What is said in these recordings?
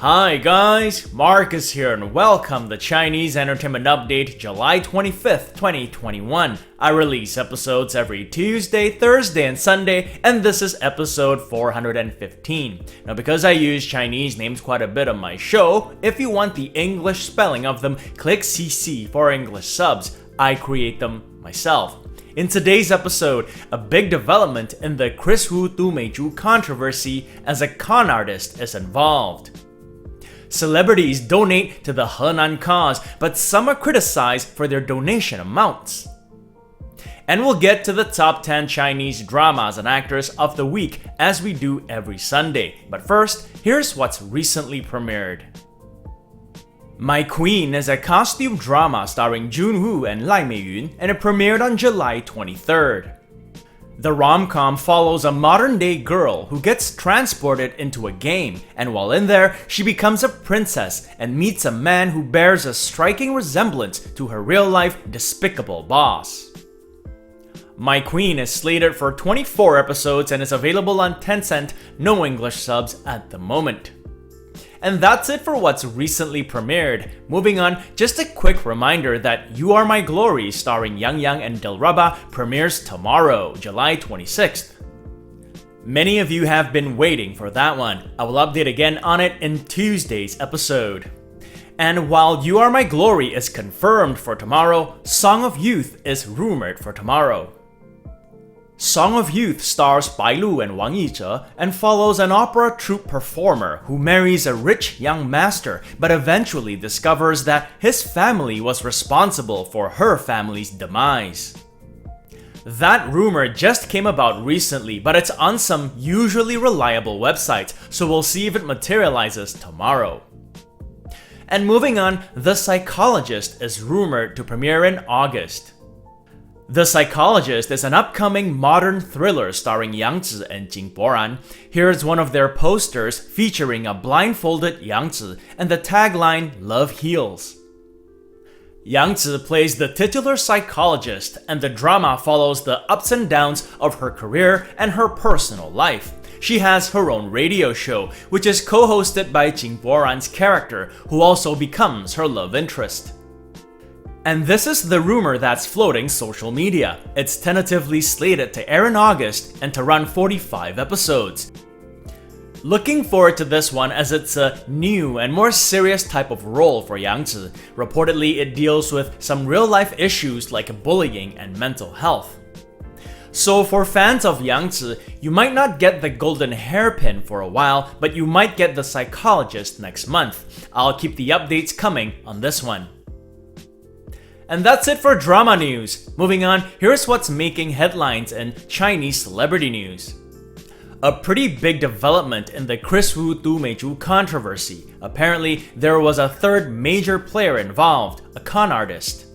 Hi guys, Marcus here and welcome to Chinese Entertainment Update July 25th, 2021. I release episodes every Tuesday, Thursday, and Sunday, and this is episode 415. Now because I use Chinese names quite a bit on my show, if you want the English spelling of them, click CC for English subs. I create them myself. In today's episode, a big development in the Kris Wu Du Meizhu controversy as a con artist is involved. Celebrities donate to the Henan cause, but some are criticized for their donation amounts. And we'll get to the top 10 Chinese dramas and actors of the week as we do every Sunday. But first, here's what's recently premiered. My Queen is a costume drama starring Junwoo and Lai Meiyun, and it premiered on July 23rd. The rom-com follows a modern-day girl who gets transported into a game, and while in there, she becomes a princess and meets a man who bears a striking resemblance to her real-life despicable boss. My Queen is slated for 24 episodes and is available on Tencent, no English subs at the moment. And that's it for what's recently premiered. Moving on, just a quick reminder that You Are My Glory starring Yang Yang and Dilraba premieres tomorrow, July 26th. Many of you have been waiting for that one. I will update again on it in Tuesday's episode. And while You Are My Glory is confirmed for tomorrow, Song of Youth is rumored for tomorrow. Song of Youth stars Bai Lu and Wang Yizhe and follows an opera troupe performer who marries a rich young master but eventually discovers that his family was responsible for her family's demise. That rumor just came about recently, but it's on some usually reliable websites, so we'll see if it materializes tomorrow. And moving on, The Psychologist is rumored to premiere in August. The Psychologist is an upcoming modern thriller starring Yang Zi and Jing Boran. Here's one of their posters featuring a blindfolded Yang Zi and the tagline, "Love Heals." Yang Zi plays the titular psychologist, and the drama follows the ups and downs of her career and her personal life. She has her own radio show, which is co-hosted by Jing Boran's character, who also becomes her love interest. And this is the rumor that's floating social media. It's tentatively slated to air in August and to run 45 episodes. Looking forward to this one as it's a new and more serious type of role for Yang Zi. Reportedly, it deals with some real-life issues like bullying and mental health. So for fans of Yang Zi, you might not get the golden hairpin for a while, but you might get The Psychologist next month. I'll keep the updates coming on this one. And that's it for drama news. Moving on, here's what's making headlines in Chinese celebrity news. A pretty big development in the Kris Wu Du Meizhu controversy. Apparently, there was a third major player involved, a con artist.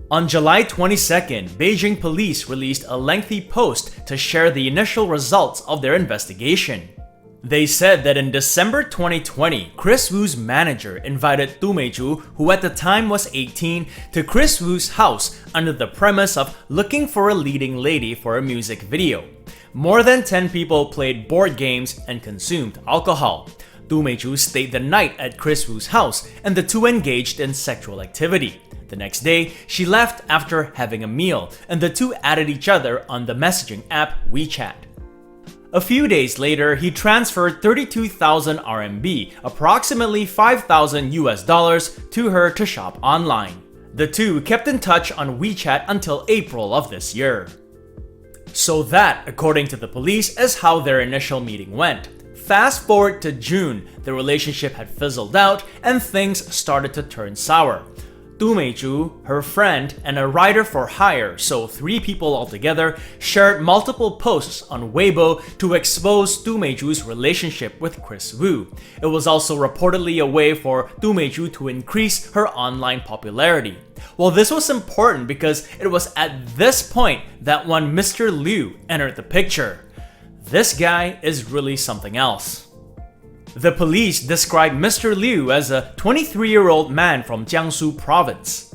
On July 22nd, Beijing police released a lengthy post to share the initial results of their investigation. They said that in December 2020, Kris Wu's manager invited Du Meizhu, who at the time was 18, to Kris Wu's house under the premise of looking for a leading lady for a music video. More than 10 people played board games and consumed alcohol. Du Meizhu stayed the night at Kris Wu's house, and the two engaged in sexual activity. The next day, she left after having a meal, and the two added each other on the messaging app WeChat. A few days later, he transferred 32,000 RMB, approximately $5,000 to her to shop online. The two kept in touch on WeChat until April of this year. So that, according to the police, is how their initial meeting went. Fast forward to June, the relationship had fizzled out and things started to turn sour. Du Meizhu, her friend, and a writer for hire, so 3 people altogether, shared multiple posts on Weibo to expose Du Meizhu's relationship with Kris Wu. It was also reportedly a way for Du Meizhu to increase her online popularity. Well, this was important because it was at this point that one Mr. Liu entered the picture. This guy is really something else. The police described Mr. Liu as a 23-year-old man from Jiangsu province.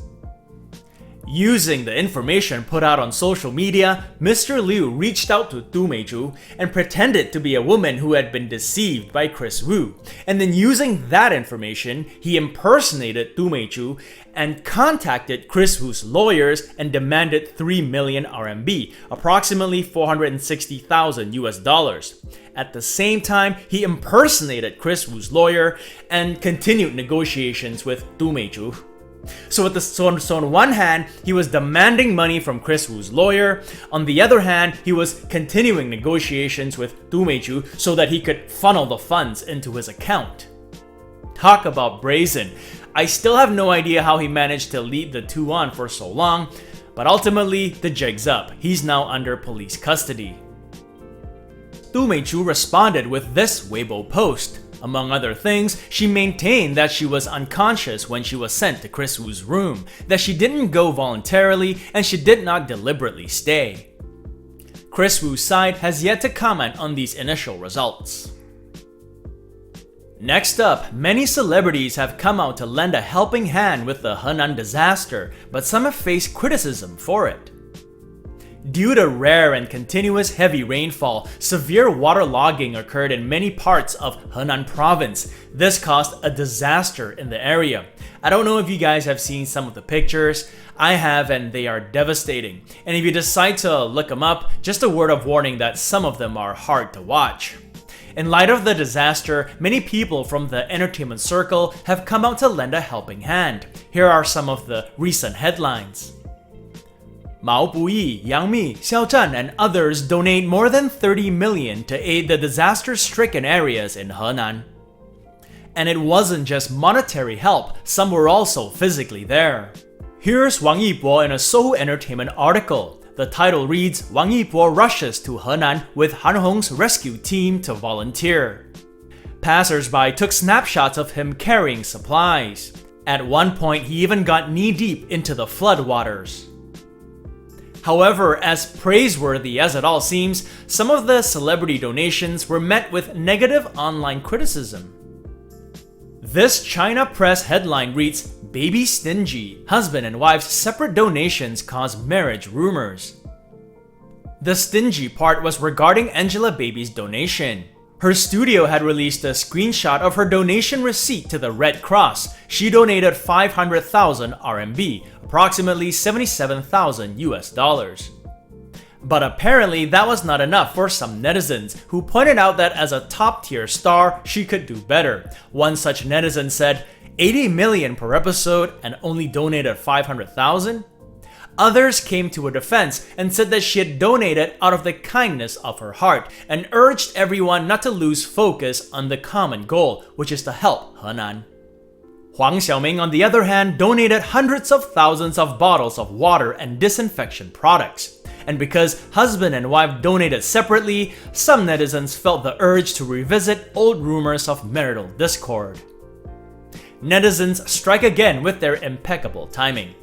Using the information put out on social media, Mr. Liu reached out to Du Meizhu and pretended to be a woman who had been deceived by Kris Wu. And then using that information, he impersonated Du Meizhu and contacted Kris Wu's lawyers and demanded 3 million RMB, approximately 460,000 US dollars. At the same time, he impersonated Kris Wu's lawyer and continued negotiations with Du Meizhu. So on one hand, he was demanding money from Kris Wu's lawyer. On the other hand, he was continuing negotiations with Du Meizhu so that he could funnel the funds into his account. Talk about brazen. I still have no idea how he managed to lead the two on for so long, but ultimately, the jig's up. He's now under police custody. Du Meizhu responded with this Weibo post. Among other things, she maintained that she was unconscious when she was sent to Kris Wu's room, that she didn't go voluntarily, and she did not deliberately stay. Kris Wu's side has yet to comment on these initial results. Next up, many celebrities have come out to lend a helping hand with the Henan disaster, but some have faced criticism for it. Due to rare and continuous heavy rainfall, severe waterlogging occurred in many parts of Henan province. This caused a disaster in the area. I don't know if you guys have seen some of the pictures. I have, and they are devastating. And if you decide to look them up, just a word of warning that some of them are hard to watch. In light of the disaster, many people from the entertainment circle have come out to lend a helping hand. Here are some of the recent headlines. Mao Buyi, Yang Mi, Xiao Zhan, and others donate more than 30 million to aid the disaster-stricken areas in Henan. And it wasn't just monetary help, some were also physically there. Here's Wang Yibo in a Sohu Entertainment article. The title reads, Wang Yibo rushes to Henan with Han Hong's rescue team to volunteer. Passers-by took snapshots of him carrying supplies. At one point, he even got knee-deep into the floodwaters. However, as praiseworthy as it all seems, some of the celebrity donations were met with negative online criticism. This China press headline reads, Baby stingy, husband and wife's separate donations cause marriage rumors. The stingy part was regarding Angelababy's donation. Her studio had released a screenshot of her donation receipt to the Red Cross. She donated 500,000 RMB, approximately 77,000 US dollars. But apparently that was not enough for some netizens, who pointed out that as a top-tier star, she could do better. One such netizen said, 80 million per episode and only donated 500,000? Others came to her defense and said that she had donated out of the kindness of her heart and urged everyone not to lose focus on the common goal, which is to help Henan. Huang Xiaoming, on the other hand, donated hundreds of thousands of bottles of water and disinfection products. And because husband and wife donated separately, some netizens felt the urge to revisit old rumors of marital discord. Netizens strike again with their impeccable timing.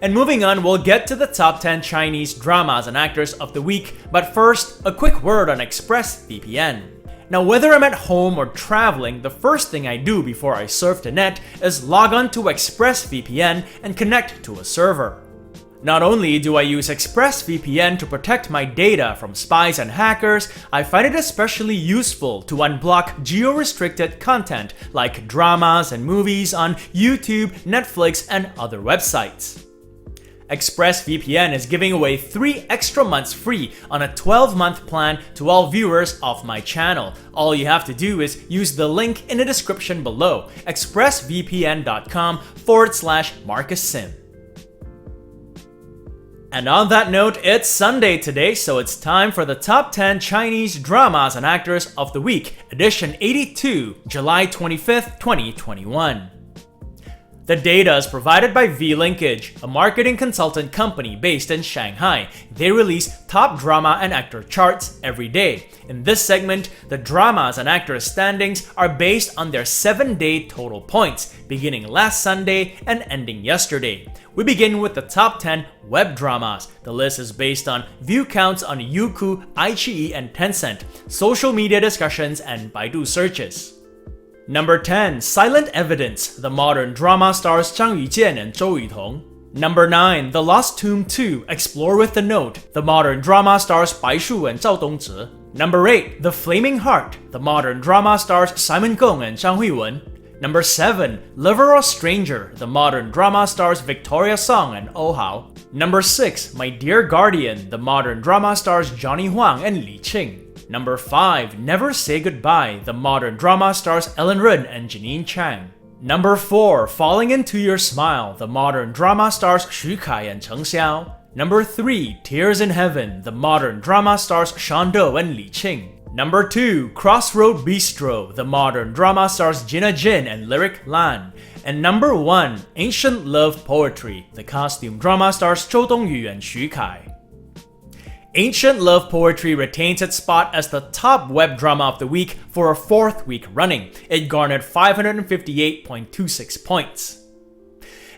And moving on, we'll get to the top 10 Chinese dramas and actors of the week, but first, a quick word on Express VPN. Now, whether I'm at home or traveling, the first thing I do before I surf the net is log on to Express VPN and connect to a server. Not only do I use Express VPN to protect my data from spies and hackers, I find it especially useful to unblock geo-restricted content like dramas and movies on YouTube, Netflix, and other websites. ExpressVPN is giving away 3 extra months free on a 12-month plan to all viewers of my channel. All you have to do is use the link in the description below, expressvpn.com/MarcusSim. And on that note, it's Sunday today, so it's time for the top 10 Chinese dramas and actors of the week, edition 82, July 25th, 2021. The data is provided by V-Linkage, a marketing consultant company based in Shanghai. They release top drama and actor charts every day. In this segment, the dramas and actors standings are based on their 7-day total points, beginning last Sunday and ending yesterday. We begin with the top 10 web dramas. The list is based on view counts on Youku, iQIYI, and Tencent, social media discussions, and Baidu searches. Number 10, Silent Evidence. The modern drama stars Zhang Yujian and Zhou Yutong. Number 9, The Lost Tomb 2, Explore with the Note, the modern drama stars Bai Shu and Zhao Dongzhi. Number 8, The Flaming Heart, the modern drama stars Simon Gong and Zhang Huiwen. Number 7, Lover or Stranger, the modern drama stars Victoria Song and Oh Hao. Number 6, My Dear Guardian, the modern drama stars Johnny Huang and Li Qing. Number 5, Never Say Goodbye, the modern drama stars Ellen Ren and Janine Chang. Number 4, Falling Into Your Smile, the modern drama stars Xu Kai and Cheng Xiao. Number 3, Tears in Heaven, the modern drama stars Shan Do and Li Qing. Number 2, Crossroad Bistro, the modern drama stars Jina Jin and Lyric Lan. And number 1, Ancient Love Poetry, the costume drama stars Zhou Dongyu and Xu Kai. Ancient Love Poetry retains its spot as the top web drama of the week for a 4th week running. It garnered 558.26 points.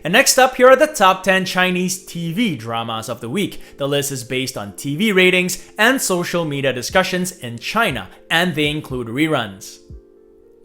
And next up, here are the top 10 Chinese TV dramas of the week. The list is based on TV ratings and social media discussions in China, and they include reruns.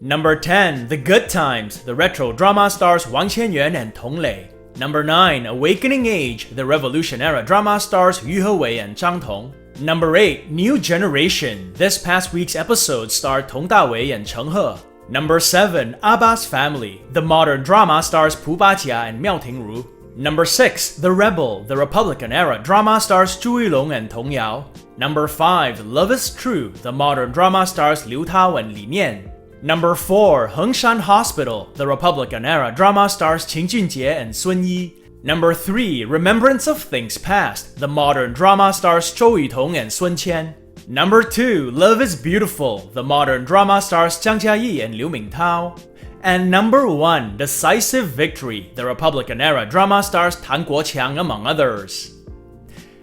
Number 10, The Good Times, the retro drama stars Wang Qianyuan and Tong Lei. Number 9, Awakening Age, the revolution-era drama stars Yu Hewei and Zhang Tong. Number 8, New Generation, this past week's episode starred Tong Dawei and Cheng He. Number 7, Abba's Family, the modern drama stars Pu Bajia and Miao Tingru. Number 6, The Rebel, the Republican-era drama stars Zhu Yilong and Tong Yao. Number 5, Love is True, the modern drama stars Liu Tao and Li Nian. Number 4, Hengshan Hospital, the Republican-era drama stars Qin Junjie and Sun Yi. Number 3, Remembrance of Things Past, the modern drama stars Zhou Yutong and Sun Qian. Number 2, Love is Beautiful, the modern drama stars Jiang Jiayi and Liu Mingtao. And number 1, Decisive Victory, the Republican-era drama stars Tan Guoqiang among others.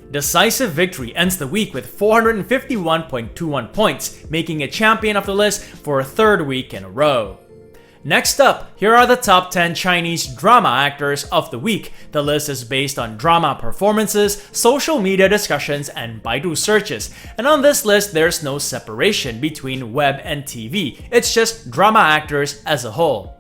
Decisive Victory ends the week with 451.21 points, making it champion of the list for a 3rd week in a row. Next up, here are the top 10 Chinese drama actors of the week. The list is based on drama performances, social media discussions, and Baidu searches. And on this list, there's no separation between web and TV. It's just drama actors as a whole.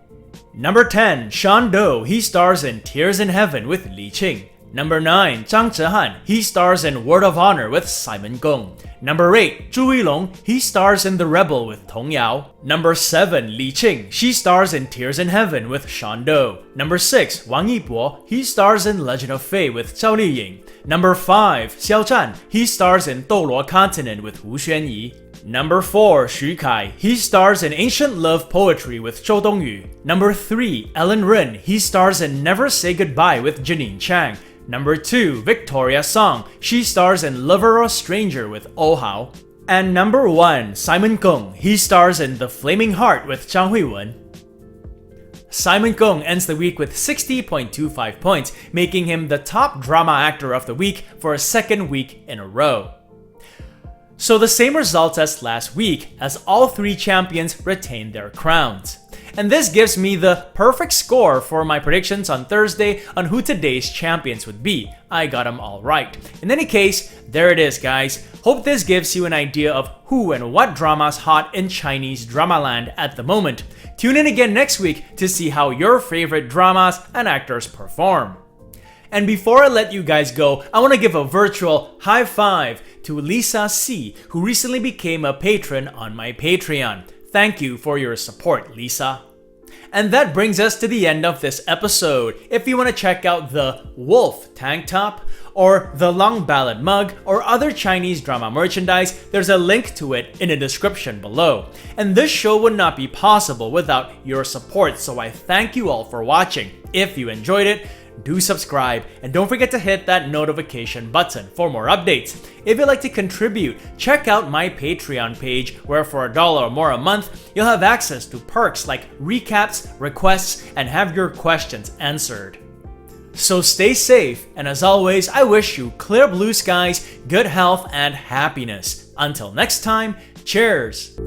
Number 10, Shan Do. He stars in Tears in Heaven with Li Qing. Number 9, Zhang Zhehan. He stars in Word of Honor with Simon Gong. Number 8, Zhu Yilong. He stars in The Rebel with Tong Yao. Number 7, Li Qing. She stars in Tears in Heaven with Shan Do. Number 6, Wang Yibo. He stars in Legend of Fei with Zhao Liying. Number 5, Xiao Zhan. He stars in Douluo Continent with Wu Xuanyi. Number 4, Xu Kai. He stars in Ancient Love Poetry with Zhou Dongyu. Number 3, Ellen Ren. He stars in Never Say Goodbye with Janine Chang. Number 2, Victoria Song. She stars in Lover or Stranger with Oh Hao. And number 1, Simon Gong. He stars in The Flaming Heart with Zhang Huiwen. Simon Gong ends the week with 60.25 points, making him the top drama actor of the week for a 2nd week in a row. So the same results as last week, as all 3 champions retain their crowns. And this gives me the perfect score for my predictions on Thursday on who today's champions would be. I got them all right. In any case, there it is, guys. Hope this gives you an idea of who and what drama's hot in Chinese drama land at the moment. Tune in again next week to see how your favorite dramas and actors perform. And before I let you guys go, I want to give a virtual high five to Lisa C, who recently became a patron on my Patreon. Thank you for your support, Lisa. And that brings us to the end of this episode. If you want to check out the Wolf tank top, or the Long Ballad mug, or other Chinese drama merchandise, there's a link to it in the description below. And this show would not be possible without your support, so I thank you all for watching. If you enjoyed it, do subscribe, and don't forget to hit that notification button for more updates. If you'd like to contribute, check out my Patreon page, where for $1 or more a month, you'll have access to perks like recaps, requests, and have your questions answered. So stay safe, and as always, I wish you clear blue skies, good health, and happiness. Until next time, cheers!